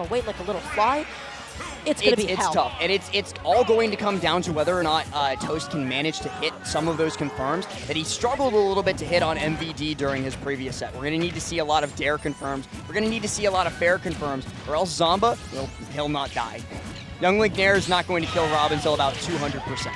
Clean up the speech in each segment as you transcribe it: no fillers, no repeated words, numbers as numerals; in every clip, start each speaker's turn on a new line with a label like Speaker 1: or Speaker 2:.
Speaker 1: him away like a little fly, it's going to be hell.
Speaker 2: It's tough, and it's all going to come down to whether or not Toast can manage to hit some of those confirms that he struggled a little bit to hit on MVD during his previous set. We're going to need to see a lot of dare confirms. We're going to need to see a lot of fair confirms, or else Zomba, well, he'll not die. Young Link Nair is not going to kill Rob until about 200%.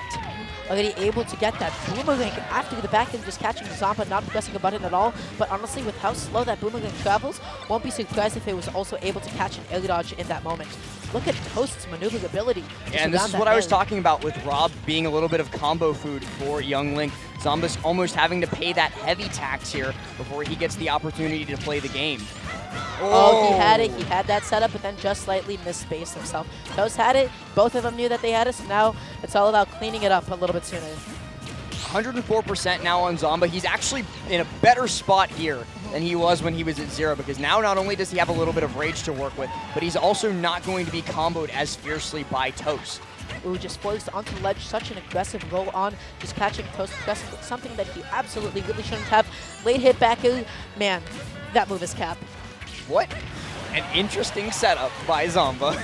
Speaker 1: Already able to get that Boomerang after the back and just catching Zomba, not pressing a button at all. But honestly, with how slow that Boomerang travels, won't be surprised if it was also able to catch an air dodge in that moment. Look at Toast's maneuverability.
Speaker 2: Yeah, and this is what I was talking about with Rob being a little bit of combo food for Young Link. Zomba's almost having to pay that heavy tax here before he gets the opportunity to play the game.
Speaker 1: Oh, he had it. He had that setup, but then just slightly misspaced himself. Toast had it. Both of them knew that they had it, so now it's all about cleaning it up a little bit sooner.
Speaker 2: 104% now on Zomba. He's actually in a better spot here than he was when he was at 0, because now not only does he have a little bit of rage to work with, but he's also not going to be comboed as fiercely by Toast.
Speaker 1: Ooh, just forced onto the ledge, such an aggressive roll on, just catching Toast aggressive, something that he absolutely really shouldn't have. Late hit back, man, that move is cap.
Speaker 2: What an interesting setup by Zomba.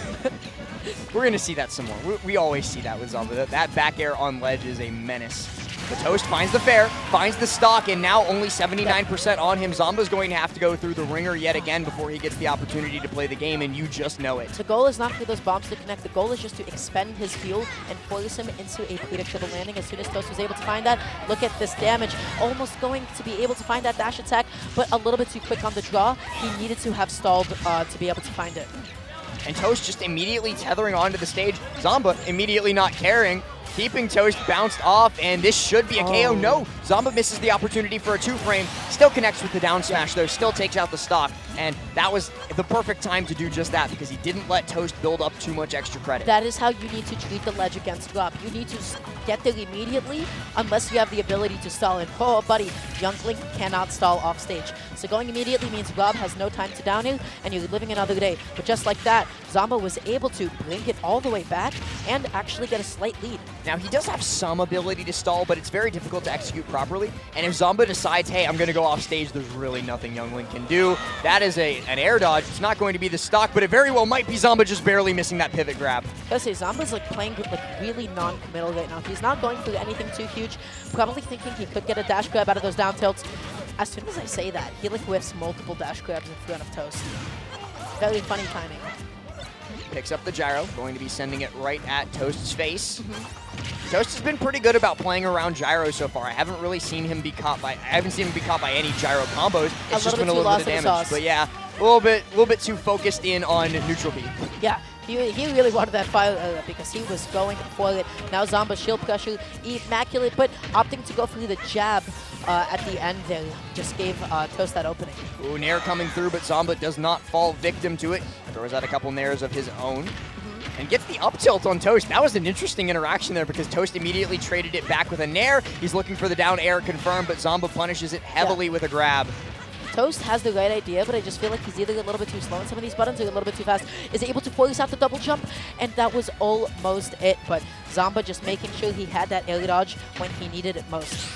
Speaker 2: We're going to see that some more. We always see that with Zomba. That back air on ledge is a menace. The Toast finds the fair, finds the stock, and now only 79% on him. Zomba's going to have to go through the ringer yet again before he gets the opportunity to play the game, and you just know it.
Speaker 1: The goal is not for those bombs to connect. The goal is just to expend his fuel and force him into a predictable landing. As soon as Toast was able to find that, look at this damage. Almost going to be able to find that dash attack, but a little bit too quick on the draw. He needed to have stalled to be able to find it.
Speaker 2: And Toast just immediately tethering onto the stage. Zomba immediately not caring, keeping Toast bounced off, and this should be a KO. No, Zomba misses the opportunity for a 2-frame, still connects with the down smash though, still takes out the stock, and that was the perfect time to do just that because he didn't let Toast build up too much extra credit.
Speaker 1: That is how you need to treat the ledge against Rob. You need to get there immediately unless you have the ability to stall. And oh, buddy, Young Link cannot stall off stage. So going immediately means Rob has no time to down you, and you're living another day. But just like that, Zomba was able to blink it all the way back and actually get a slight lead.
Speaker 2: Now, he does have some ability to stall, but it's very difficult to execute properly. And if Zomba decides, hey, I'm going to go off stage, there's really nothing Young Link can do. That is an air dodge. It's not going to be the stock, but it very well might be Zomba just barely missing that pivot grab.
Speaker 1: I gotta say, Zomba's like playing like really non-committal right now. He's not going for anything too huge, probably thinking he could get a dash grab out of those down tilts. As soon as I say that, he like whiffs multiple dash grabs in front of Toast. Very funny timing.
Speaker 2: Picks up the gyro, going to be sending it right at Toast's face. Toast has been pretty good about playing around gyro so far. I haven't really seen him be caught by any gyro combos. It's just been a little bit of damage. But yeah, a little bit too focused in on neutral B.
Speaker 1: Yeah, he really wanted that fire because he was going for it. Now Zomba shield pressure, immaculate, but opting to go through the jab at the end there just gave Toast that opening.
Speaker 2: Ooh, Nair coming through, but Zomba does not fall victim to it. Throws out a couple Nairs of his own. And gets the up tilt on Toast. That was an interesting interaction there because Toast immediately traded it back with a Nair. He's looking for the down air confirmed, but Zomba punishes it heavily with a grab.
Speaker 1: Toast has the right idea, but I just feel like he's either a little bit too slow on some of these buttons or a little bit too fast. Is able to force out the double jump, and that was almost it. But Zomba just making sure he had that air dodge when he needed it most.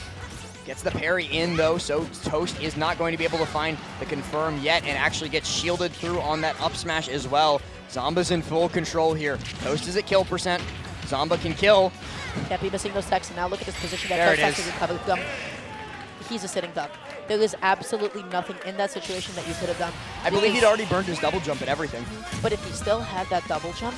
Speaker 2: Gets the parry in though, so Toast is not going to be able to find the confirm yet and actually gets shielded through on that up smash as well. Zomba's in full control here. Toast is at kill percent. Zomba can kill.
Speaker 1: Can't be missing those techs, and now look at this position that
Speaker 2: there
Speaker 1: Toast has to recover. He's a sitting duck. There is absolutely nothing in that situation that you could have done.
Speaker 2: I believe he'd already burned his double jump and everything.
Speaker 1: But if he still had that double jump,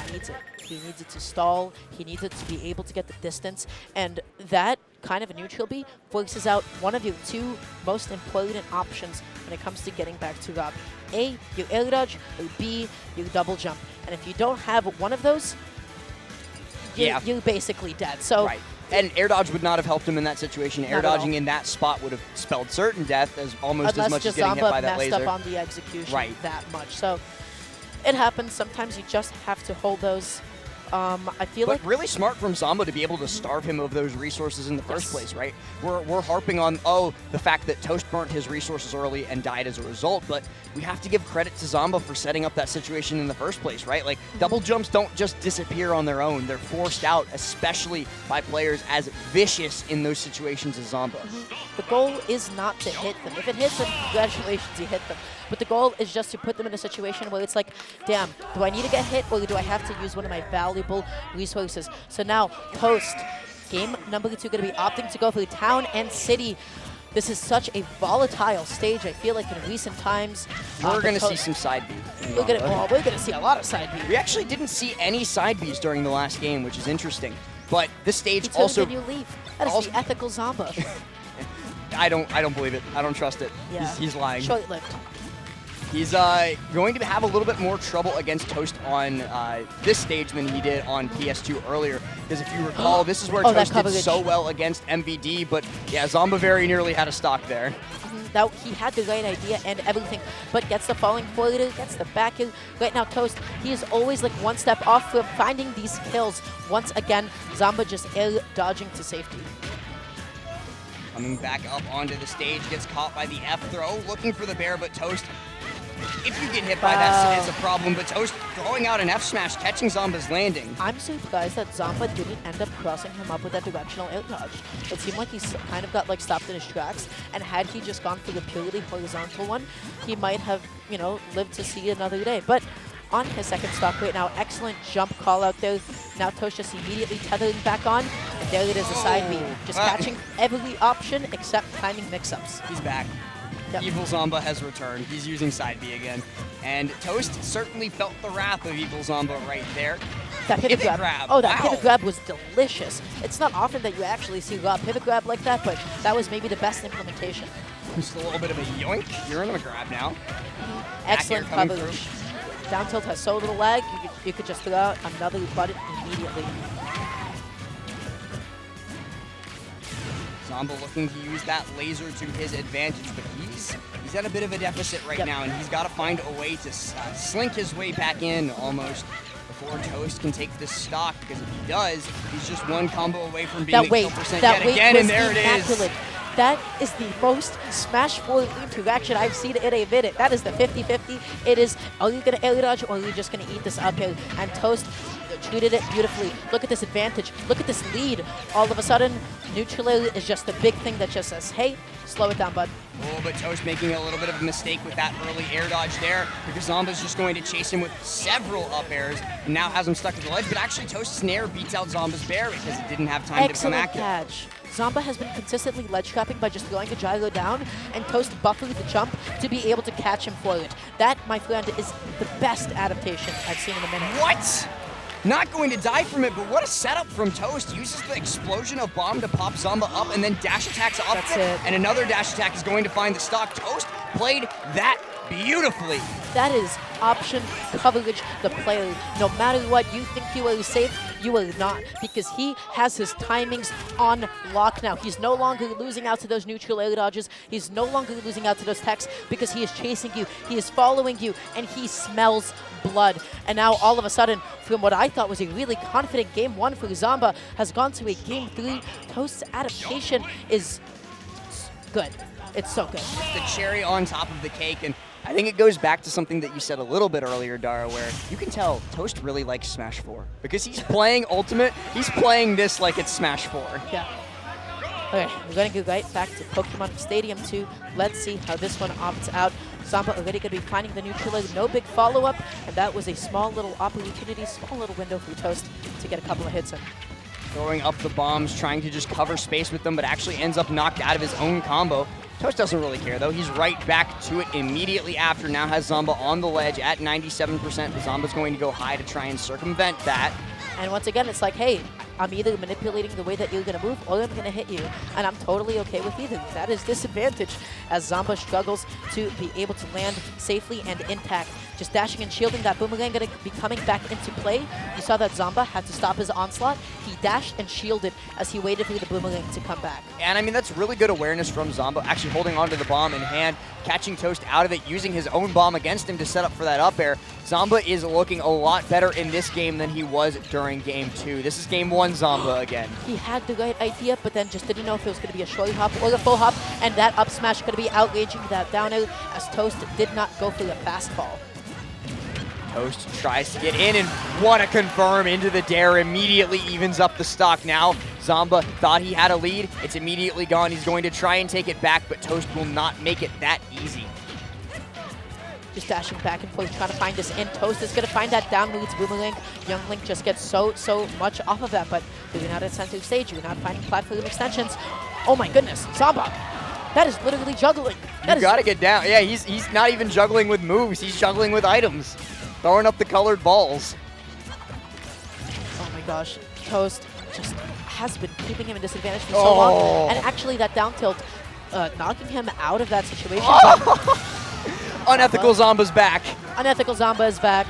Speaker 1: he needs it. He needs it to stall. He needs it to be able to get the distance. And that kind of a neutral B forces out one of your two most important options when it comes to getting back to Rob. A, your air dodge, or B, your double jump. And if you don't have one of those, you're basically dead. So.
Speaker 2: Right. And air dodge would not have helped him in that situation. Air dodging in that spot would have spelled certain death as almost as much as getting hit by that laser.
Speaker 1: Unless just Zomba messed up on the execution that much. So it happens. Sometimes you just have to hold those I feel
Speaker 2: But
Speaker 1: like
Speaker 2: really smart from Zomba to be able to starve him of those resources in the first place, right? We're harping on, the fact that Toast burnt his resources early and died as a result, but we have to give credit to Zomba for setting up that situation in the first place, right? Like, double jumps don't just disappear on their own. They're forced out, especially by players as vicious in those situations as Zomba.
Speaker 1: the goal is not to hit them. If it hits them, congratulations, you hit them. But the goal is just to put them in a situation where it's like, damn, do I need to get hit or do I have to use one of my valuable resources? So now, Toast, game number 2 going to be opting to go for Town and City. This is such a volatile stage, I feel like, in recent times.
Speaker 2: We're going to see some side B.
Speaker 1: We're going to see a lot of side B.
Speaker 2: We actually didn't see any side Bs during the last game, which is interesting. But this stage
Speaker 1: Until
Speaker 2: also...
Speaker 1: you leave. That is the ethical Zomba.
Speaker 2: I don't believe it. I don't trust it.
Speaker 1: Yeah.
Speaker 2: He's lying.
Speaker 1: Short-lived.
Speaker 2: He's going to have a little bit more trouble against Toast on this stage than he did on PS2 earlier. Because if you recall, this is where Toast did so well against MVD. But yeah, Zomba very nearly had a stock there.
Speaker 1: Now he had the right idea and everything, but gets the falling forward, gets the back kill. Right now, Toast, he is always like one step off from finding these kills. Once again, Zomba just air dodging to safety.
Speaker 2: Coming back up onto the stage, gets caught by the F throw, looking for the bear, but Toast, if you get hit by that, it's a problem. But Toast throwing out an F smash, catching Zomba's landing.
Speaker 1: I'm surprised that Zomba didn't end up crossing him up with that directional air dodge. It seemed like he kind of got like stopped in his tracks, and had he just gone for the purely horizontal one, he might have, you know, lived to see another day. But on his second stock right now, excellent jump call out there. Now Toast just immediately tethering back on, and there it is, the side B. Just catching every option except timing mix-ups.
Speaker 2: He's back. Yep. Evil Zomba has returned. He's using side B again. And Toast certainly felt the wrath of Evil Zomba right there.
Speaker 1: That pivot grab. Oh, that pivot grab was delicious. It's not often that you actually see a pivot grab like that, but that was maybe the best implementation.
Speaker 2: Just a little bit of a yoink. You're in a grab now.
Speaker 1: Excellent coverage. Down tilt has so little lag, you could just throw out another button immediately.
Speaker 2: Zomba looking to use that laser to his advantage, but he's at a bit of a deficit right now, and he's got to find a way to slink his way back in almost before Toast can take this stock, because if he does, he's just one combo away from being at kill percent yet again, and there it is.
Speaker 1: That is the most Smash 4 interaction I've seen in a minute. That is the 50-50. It is, are you going to air dodge or are you just going to eat this up here? And Toast treated it beautifully. Look at this advantage. Look at this lead. All of a sudden, neutral air is just the big thing that just says, hey, slow it down, bud.
Speaker 2: Oh, but Toast making a little bit of a mistake with that early air dodge there, because Zomba's just going to chase him with several up airs and now has him stuck to the ledge. But actually, Toast's snare beats out Zomba's bair because he didn't have time to come active.
Speaker 1: Excellent catch. Zomba has been consistently ledge trapping by just throwing the gyro down, and Toast buffered the jump to be able to catch him for it. That, my friend, is the best adaptation I've seen in a minute.
Speaker 2: What? Not going to die from it, but what a setup from Toast. Uses the explosion of bomb to pop Zomba up and then dash attacks up.
Speaker 1: That's it.
Speaker 2: And another dash attack is going to find the stock. Toast played that beautifully.
Speaker 1: That is option coverage, the player. No matter what, you think you are safe, you are not, because he has his timings on lock now. He's no longer losing out to those neutral air dodges. He's no longer losing out to those techs because he is chasing you, he is following you, and he smells blood. And now all of a sudden, from what I thought was a really confident game 1 for Zomba, has gone to a game 3. Toast's adaptation is good. It's so good.
Speaker 2: It's the cherry on top of the cake, and I think it goes back to something that you said a little bit earlier, Dara, where you can tell Toast really likes Smash 4. Because he's playing Ultimate, he's playing this like it's Smash 4.
Speaker 1: Yeah. Okay, we're going to go right back to Pokemon Stadium 2. Let's see how this one opts out. Zomba already going to be finding the neutral leg. No big follow-up, and that was a small little opportunity, small little window for Toast to get a couple of hits in.
Speaker 2: Throwing up the bombs, trying to just cover space with them, but actually ends up knocked out of his own combo. Toast doesn't really care, though. He's right back to it immediately after. Now has Zomba on the ledge at 97%. The Zomba's going to go high to try and circumvent that.
Speaker 1: And once again, it's like, hey, I'm either manipulating the way that you're going to move or I'm going to hit you. And I'm totally okay with either. That is disadvantage as Zomba struggles to be able to land safely and intact. just dashing and shielding. That boomerang going to be coming back into play. You saw that Zomba had to stop his onslaught. He dashed and shielded as he waited for the boomerang to come back.
Speaker 2: And I mean, that's really good awareness from Zomba, actually holding onto the bomb in hand, catching Toast out of it, using his own bomb against him to set up for that up air. Zomba is looking a lot better in this game than he was during game 2. This is game 1 Zomba again.
Speaker 1: He had the right idea, but then just didn't know if it was going to be a short hop or a full hop, and that up smash going to be outraging that down air as Toast did not go for the fastball.
Speaker 2: Toast tries to get in and what a confirm into the dare, immediately evens up the stock. Now Zomba thought he had a lead, it's immediately gone. He's going to try and take it back, but Toast will not make it that easy.
Speaker 1: Just dashing back and forth, trying to find this in. Toast is going to find that down moves boomerang. Young Link just gets so much off of that, but you're not at center stage. You're not finding platform extensions. Oh my goodness, Zomba! That is literally juggling.
Speaker 2: You gotta get down. Yeah, he's not even juggling with moves. He's juggling with items. Throwing up the colored balls.
Speaker 1: Oh my gosh, Toast just has been keeping him in disadvantage for so long. And actually that down tilt, knocking him out of that situation.
Speaker 2: Unethical Zomba's back.
Speaker 1: Unethical Zomba is back.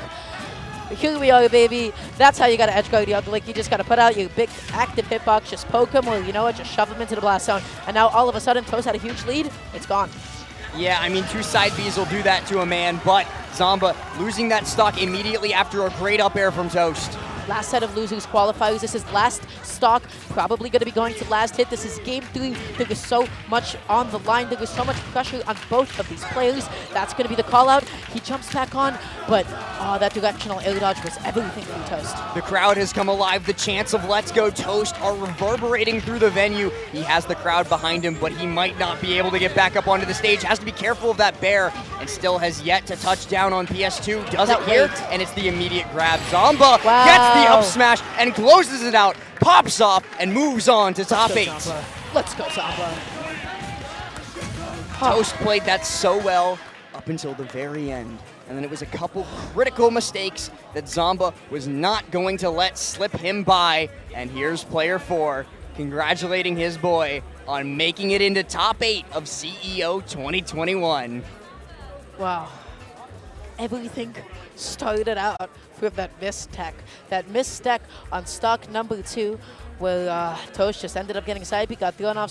Speaker 1: Here we are, baby. That's how you gotta edge guard Young Link. You just gotta put out your big active hitbox, just poke him, or you know what, just shove him into the blast zone. And now all of a sudden, Toast had a huge lead. It's gone.
Speaker 2: Yeah, I mean, 2 side Bs will do that to a man, but Zomba losing that stock immediately after a great up air from Toast.
Speaker 1: Last set of losers qualifiers. This is last stock, probably going to be going to last hit. This is game 3. There is so much on the line. There is so much pressure on both of these players. That's going to be the call out. He jumps back on, but that directional air dodge was everything for Toast.
Speaker 2: The crowd has come alive. The chants of Let's Go Toast are reverberating through the venue. He has the crowd behind him, but he might not be able to get back up onto the stage. Has to be careful of that bear, and still has yet to touch down on PS2. Does it here, and it's the immediate grab. Zomba gets the up smash and closes it out, pops off, and moves on to top 8.
Speaker 1: Let's go, Zomba.
Speaker 2: Toast played that so well up until the very end. And then it was a couple critical mistakes that Zomba was not going to let slip him by. And here's player 4 congratulating his boy on making it into top 8 of CEO 2021.
Speaker 1: Wow. Everything started out with that missed tech. That missed tech on stock number 2 where Toast just ended up getting side B, got thrown off